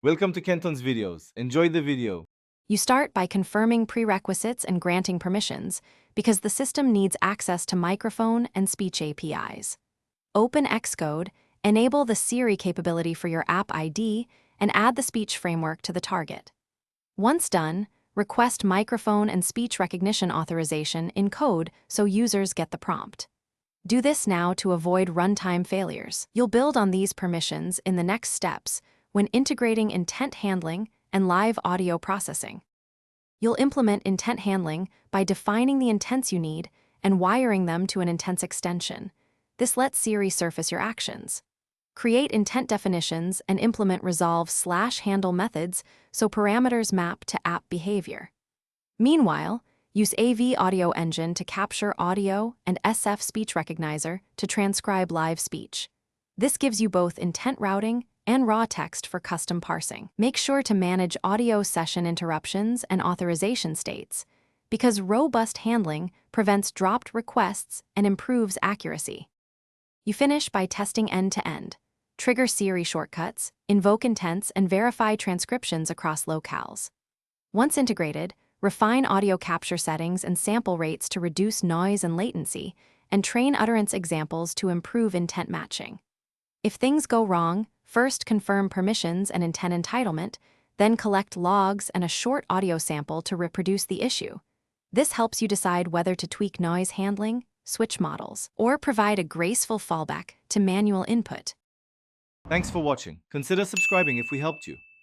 Welcome to Kenton's videos. Enjoy the video. You start by confirming prerequisites and granting permissions, because the system needs access to microphone and speech APIs. Open Xcode, enable the Siri capability for your app ID, and add the speech framework to the target. Once done, request microphone and speech recognition authorization in code so users get the prompt. Do this now to avoid runtime failures. You'll build on these permissions in the next steps when integrating intent handling and live audio processing. You'll implement intent handling by defining the intents you need and wiring them to an intents extension. This lets Siri surface your actions. Create intent definitions and implement resolve/handle methods so parameters map to app behavior. Meanwhile, use AV Audio Engine to capture audio and SF Speech Recognizer to transcribe live speech. This gives you both intent routing and raw text for custom parsing. Make sure to manage audio session interruptions and authorization states, because robust handling prevents dropped requests and improves accuracy. You finish by testing end-to-end. Trigger Siri shortcuts, invoke intents, and verify transcriptions across locales. Once integrated, refine audio capture settings and sample rates to reduce noise and latency, and train utterance examples to improve intent matching. If things go wrong, first confirm permissions and intent entitlement, then collect logs and a short audio sample to reproduce the issue. This helps you decide whether to tweak noise handling, switch models, or provide a graceful fallback to manual input. Thanks for watching. Consider subscribing if we helped you.